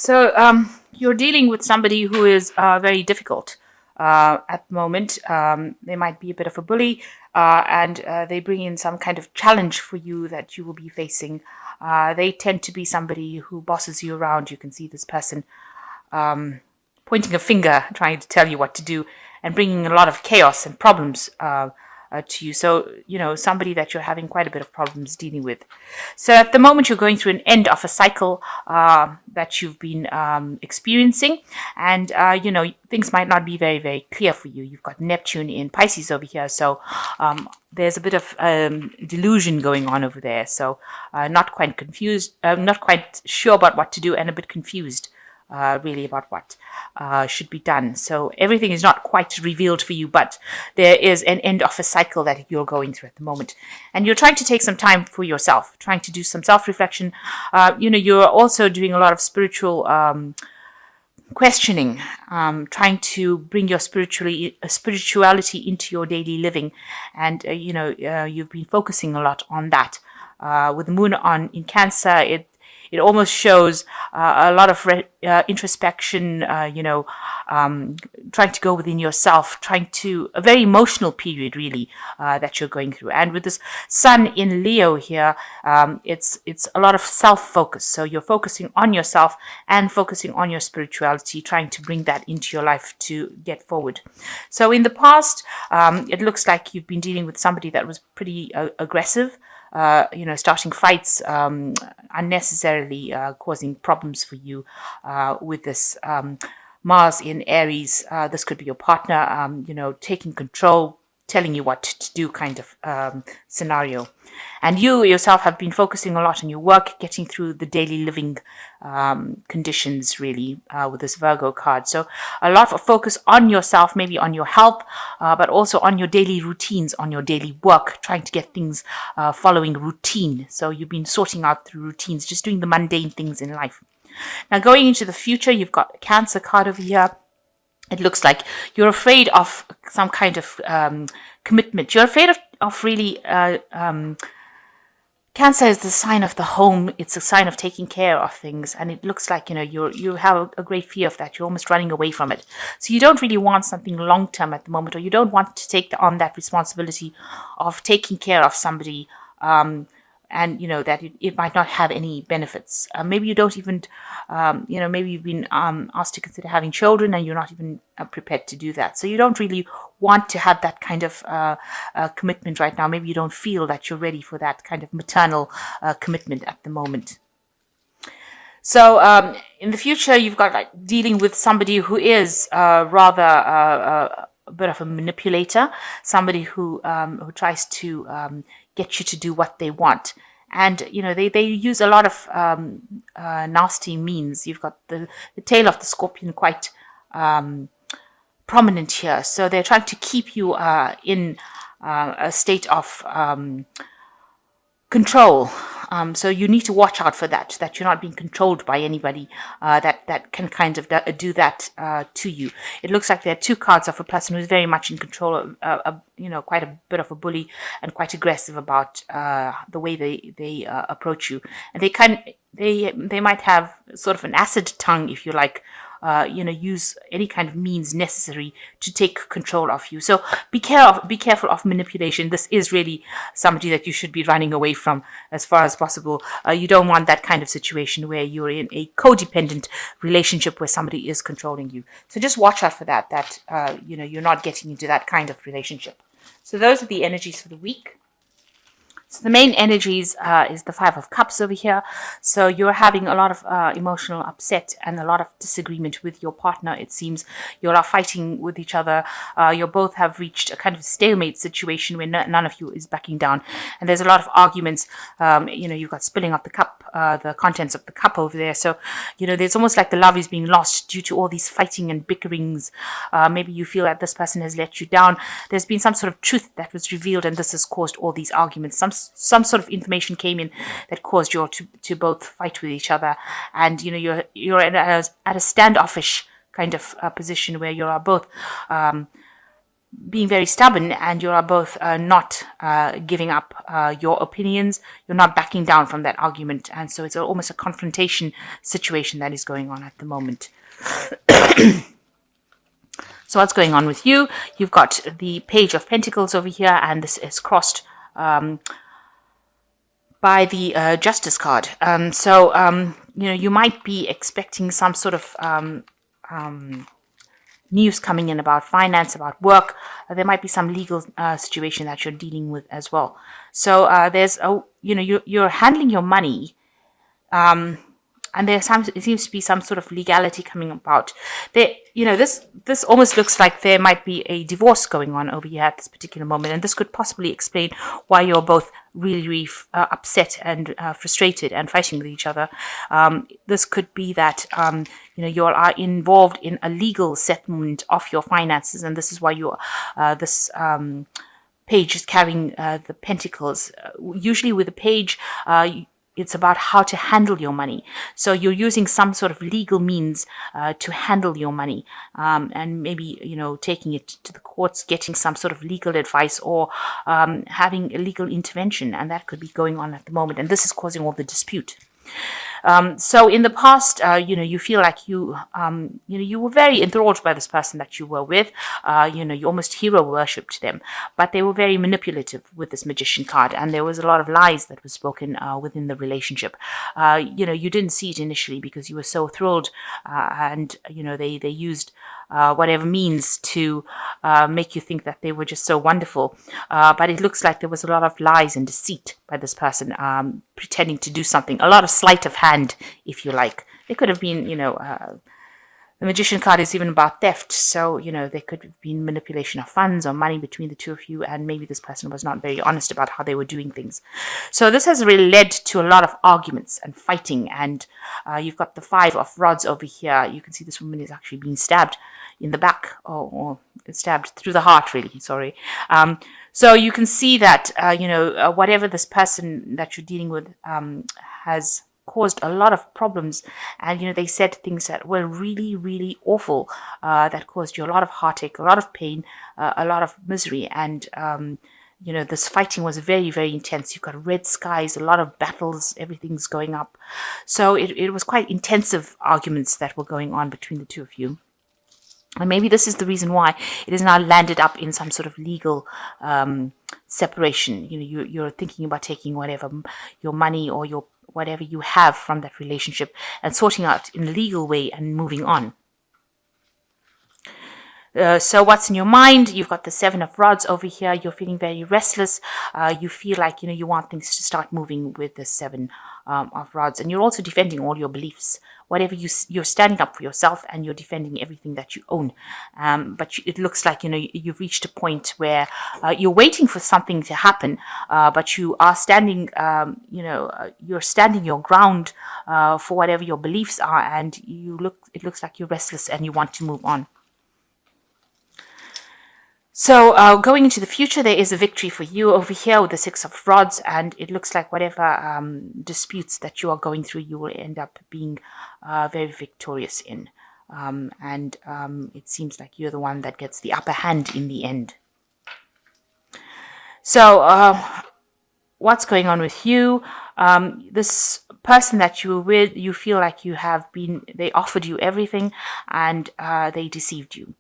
So you're dealing with somebody who is very difficult at the moment. They might be a bit of a bully, and they bring in some kind of challenge for you that you will be facing. They tend to be somebody who bosses you around. You can see this person pointing a finger, trying to tell you what to do, and bringing a lot of chaos and problems to you. So, somebody that you're having quite a bit of problems dealing with. So at the moment, you're going through an end of a cycle that you've been experiencing. And, things might not be very, very clear for you. You've got Neptune in Pisces over here. So there's a bit of delusion going on over there. So not quite confused, not quite sure about what to do, and a bit confused. Really about what should be done. So everything is not quite revealed for you, but there is an end of a cycle that you're going through at the moment. And you're trying to take some time for yourself, trying to do some self-reflection. You're also doing a lot of spiritual questioning, trying to bring your spirituality into your daily living. And, you've been focusing a lot on that. With the moon in Cancer, it almost shows a lot of introspection, trying to go within yourself, a very emotional period, really, that you're going through. And with this sun in Leo here, it's a lot of self-focus. So you're focusing on yourself and focusing on your spirituality, trying to bring that into your life to get forward. So in the past, it looks like you've been dealing with somebody that was pretty aggressive, starting fights, unnecessarily causing problems for you with this Mars in Aries. This could be your partner, taking control, telling you what to do kind of scenario. And you yourself have been focusing a lot on your work, getting through the daily living conditions, really, with this Virgo card. So a lot of focus on yourself, maybe on your health, but also on your daily routines, on your daily work, trying to get things following routine. So you've been sorting out through routines, just doing the mundane things in life. Now, going into the future, you've got a Cancer card over here. It looks like you're afraid of some kind of commitment. You're afraid of really... Cancer is the sign of the home. It's a sign of taking care of things. And it looks like, you have a great fear of that. You're almost running away from it. So you don't really want something long-term at the moment, or you don't want to take on that responsibility of taking care of somebody, and that it might not have any benefits. Maybe you don't even, maybe you've been asked to consider having children and you're not even prepared to do that. So you don't really want to have that kind of commitment right now. Maybe you don't feel that you're ready for that kind of maternal commitment at the moment. So in the future, you've got dealing with somebody who is rather a bit of a manipulator, somebody who tries to get you to do what they want. And, they use a lot of nasty means. You've got the tail of the scorpion quite prominent here. So they're trying to keep you in a state of control. So you need to watch out for that you're not being controlled by anybody that can kind of do that to you. It looks like there are two cards of a person who's very much in control, quite a bit of a bully and quite aggressive about the way they approach you. And they might have sort of an acid tongue, if you like, use any kind of means necessary to take control of you. So be careful of manipulation. This is really somebody that you should be running away from as far as possible. You don't want that kind of situation where you're in a codependent relationship where somebody is controlling you. So just watch out for that you're not getting into that kind of relationship. So those are the energies for the week. So the main energies is the Five of Cups over here. So you're having a lot of emotional upset and a lot of disagreement with your partner. It seems you are fighting with each other. You both have reached a kind of stalemate situation where none of you is backing down. And there's a lot of arguments. You've got spilling of the cup, the contents of the cup over there. So, there's almost like the love is being lost due to all these fighting and bickerings. Maybe you feel that this person has let you down. There's been some sort of truth that was revealed, and this has caused all these arguments. Some sort of information came in that caused you to both fight with each other, and you're at a standoffish kind of position where you are both being very stubborn, and you are both not giving up your opinions. You're not backing down from that argument, and so it's almost a confrontation situation that is going on at the moment. So what's going on with you? You've got the Page of Pentacles over here, and this is crossed by the Justice card. You might be expecting some sort of news coming in about finance, about work. There might be some legal situation that you're dealing with as well. So you're handling your money, and it seems to be some sort of legality coming about. This almost looks like there might be a divorce going on over here at this particular moment, and this could possibly explain why you're both really, really upset and frustrated and fighting with each other. This could be that you all are involved in a legal settlement of your finances, and this is why this page is carrying the pentacles. Usually with a page, it's about how to handle your money. So you're using some sort of legal means to handle your money, and maybe, taking it to the courts, getting some sort of legal advice, or having a legal intervention. And that could be going on at the moment. And this is causing all the dispute. So in the past, you feel like you were very enthralled by this person that you were with. You almost hero worshipped them, but they were very manipulative with this Magician card, and there was a lot of lies that was spoken within the relationship. You didn't see it initially because you were so thrilled, and they used whatever means to make you think that they were just so wonderful. But it looks like there was a lot of lies and deceit by this person, pretending to do something, a lot of sleight of hand, if you like. It could have been, the Magician card is even about theft. So, there could have been manipulation of funds or money between the two of you, and maybe this person was not very honest about how they were doing things. So this has really led to a lot of arguments and fighting, and you've got the Five of Rods over here. You can see this woman is actually being stabbed in the back, or stabbed through the heart, really, sorry. So you can see that, whatever this person that you're dealing with has caused a lot of problems, and they said things that were really, really awful, that caused you a lot of heartache, a lot of pain, a lot of misery, and this fighting was very, very intense. You've got red skies, a lot of battles, everything's going up. So it was quite intensive arguments that were going on between the two of you. And maybe this is the reason why it has now landed up in some sort of legal separation. You're thinking about taking whatever, your money or your whatever you have from that relationship, and sorting out in a legal way and moving on. So what's in your mind? You've got the Seven of Rods over here. You're feeling very restless. You feel like, you want things to start moving with the Seven of Rods. And you're also defending all your beliefs. Whatever you're standing up for yourself, and you're defending everything that you own. But it looks like, you've reached a point where you're waiting for something to happen, but you are standing, you're standing your ground for whatever your beliefs are, and it looks like you're restless and you want to move on. So going into the future, there is a victory for you over here with the Six of Rods, and it looks like whatever disputes that you are going through, you will end up being very victorious in. And it seems like you're the one that gets the upper hand in the end. So what's going on with you? This person that you were with, you feel like they offered you everything, and they deceived you.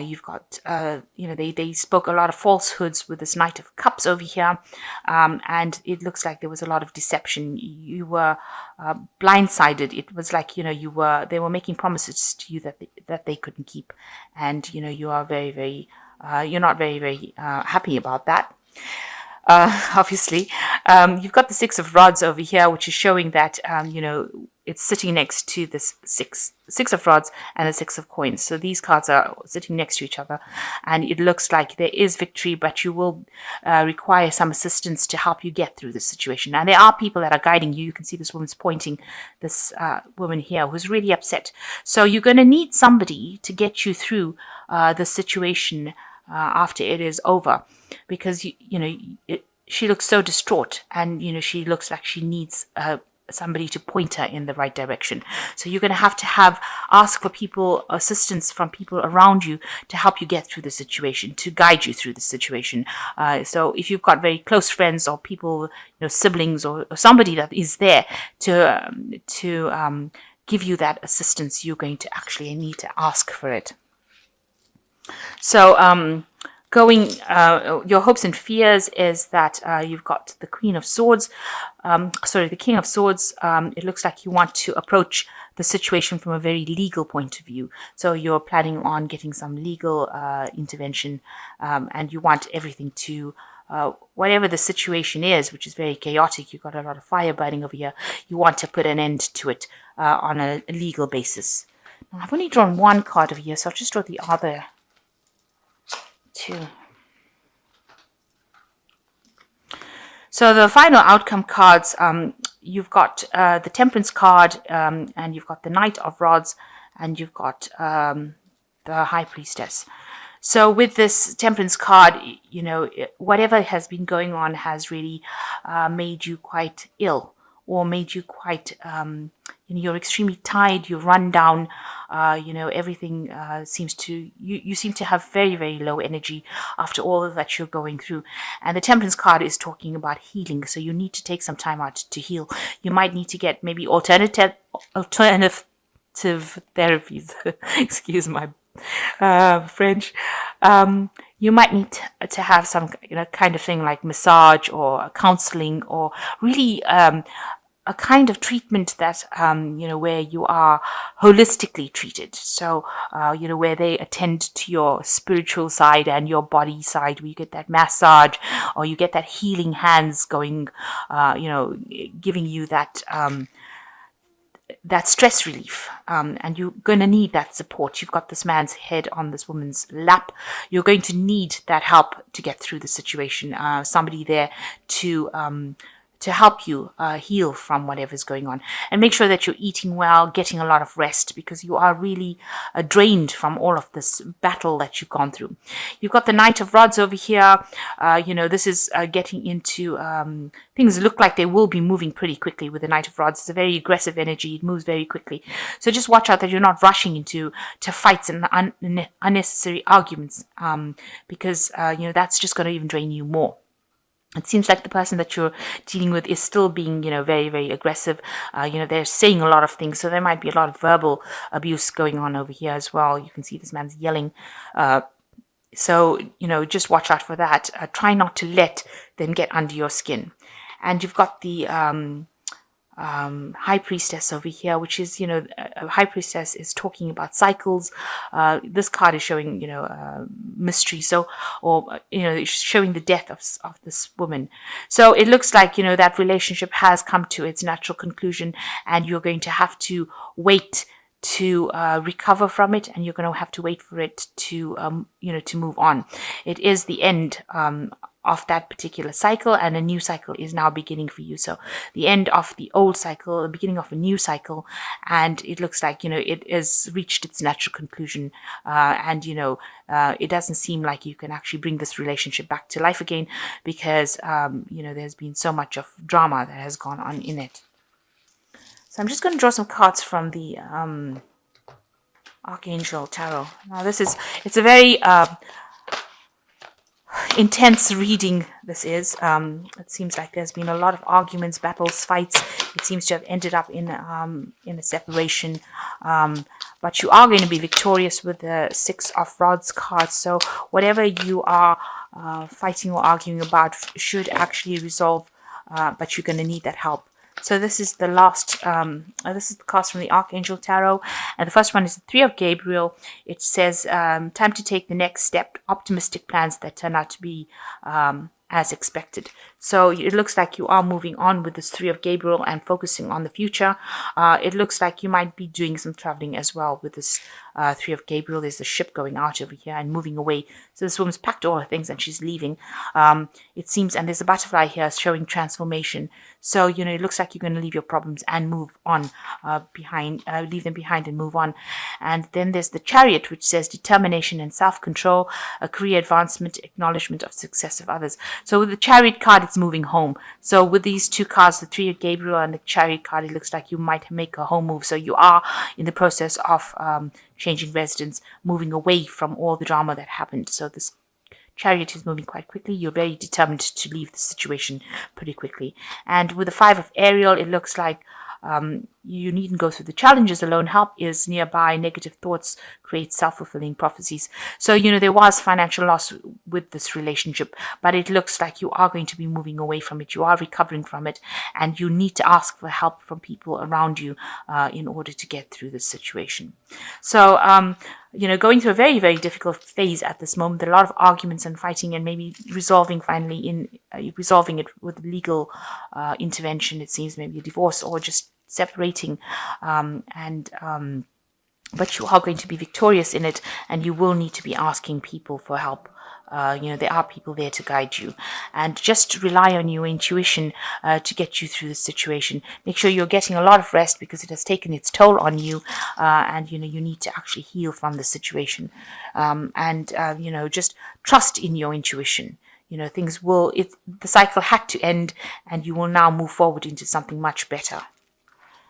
You've got, they spoke a lot of falsehoods with this Knight of Cups over here, and it looks like there was a lot of deception. You were blindsided. It was like, they were making promises to you that they couldn't keep, and you are very, very, you're not very, very happy about that. Obviously, you've got the Six of Rods over here, which is showing that, it's sitting next to this Six of Rods and the Six of Coins. So these cards are sitting next to each other, and it looks like there is victory, but you will require some assistance to help you get through this situation. And there are people that are guiding you. You can see this woman's pointing, this woman here who's really upset. So you're going to need somebody to get you through the situation after it is over, because she looks so distraught, and she looks like she needs somebody to point her in the right direction. So you're going to have ask for people, assistance from people around you to help you get through the situation, to guide you through the situation. So if you've got very close friends or people, siblings or somebody that is there to give you that assistance, you're going to actually need to ask for it. So your hopes and fears is that you've got the Queen of Swords, the King of Swords. It looks like you want to approach the situation from a very legal point of view. So you're planning on getting some legal intervention, and you want everything to, whatever the situation is, which is very chaotic, you've got a lot of fire burning over here, you want to put an end to it on a legal basis. Now, I've only drawn one card over here, so I'll just draw the other two. So the final outcome cards, you've got the Temperance card, and you've got the Knight of Rods, and you've got the High Priestess. So with this Temperance card, whatever has been going on has really made you quite ill, or made you quite, you're extremely tired, you're run down, everything seems to, you seem to have very, very low energy after all that you're going through. And the Temperance card is talking about healing, so you need to take some time out to heal. You might need to get maybe alternative therapies, excuse my French. You might need to have some kind of thing like massage or counseling, or really a kind of treatment that where you are holistically treated. So where they attend to your spiritual side and your body side, where you get that massage, or you get that healing hands going, giving you that that stress relief, and you're going to need that support. You've got this man's head on this woman's lap. You're going to need that help to get through the situation. Somebody there to help you heal from whatever's going on. And make sure that you're eating well, getting a lot of rest, because you are really drained from all of this battle that you've gone through. You've got the Knight of Rods over here. This is getting into things look like they will be moving pretty quickly with the Knight of Rods. It's a very aggressive energy. It moves very quickly. So just watch out that you're not rushing into fights and unnecessary arguments, because that's just going to even drain you more. It seems like the person that you're dealing with is still being, very, very aggressive. They're saying a lot of things. So there might be a lot of verbal abuse going on over here as well. You can see this man's yelling. So just watch out for that. Try not to let them get under your skin. And you've got the High Priestess over here, which is, a High Priestess is talking about cycles. This card is showing, mystery. So, or, it's showing the death of this woman. So it looks like, that relationship has come to its natural conclusion, and you're going to have to wait to recover from it, and you're going to have to wait for it to, to move on. It is the end, of that particular cycle, and a new cycle is now beginning for you. So the end of the old cycle, the beginning of a new cycle, and it looks like, it has reached its natural conclusion, and it doesn't seem like you can actually bring this relationship back to life again, because there's been so much of drama that has gone on in it. So I'm just going to draw some cards from the Archangel Tarot. Now it's a very intense reading. This is it seems like there's been a lot of arguments, battles, fights. It seems to have ended up in a separation, but you are going to be victorious with the Six of Rods card. So whatever you are fighting or arguing about should actually resolve, but you're going to need that help. So this is the last, this is the cards from the Archangel Tarot. And the first one is the Three of Gabriel. It says, time to take the next step, optimistic plans that turn out to be as expected. So it looks like you are moving on with this Three of Gabriel and focusing on the future. It looks like you might be doing some traveling as well with this Three of Gabriel. There's a ship going out over here and moving away. So this woman's packed all her things and she's leaving. It seems, and there's a butterfly here showing transformation. So, it looks like you're going to leave your problems and move on leave them behind and move on. And then there's the Chariot, which says determination and self-control, a career advancement, acknowledgement of success of others. So with the Chariot card, it's moving home. So with these two cards, the Three of Gabriel and the Chariot card, it looks like you might make a home move. So you are in the process of changing residence, moving away from all the drama that happened. So this Chariot is moving quite quickly. You're very determined to leave the situation pretty quickly. And with the Five of Ariel, it looks like you needn't go through the challenges alone. Help is nearby. Negative thoughts create self-fulfilling prophecies. So, there was financial loss with this relationship, but it looks like you are going to be moving away from it. You are recovering from it, and you need to ask for help from people around you in order to get through this situation. So, going through a very, very difficult phase at this moment. A lot of arguments and fighting, and maybe resolving it with legal intervention. It seems maybe a divorce or just separating, but you are going to be victorious in it, and you will need to be asking people for help. There are people there to guide you, and just rely on your intuition to get you through the situation. Make sure you're getting a lot of rest, because it has taken its toll on you, and you need to actually heal from the situation, and just trust in your intuition. The cycle had to end, and you will now move forward into something much better.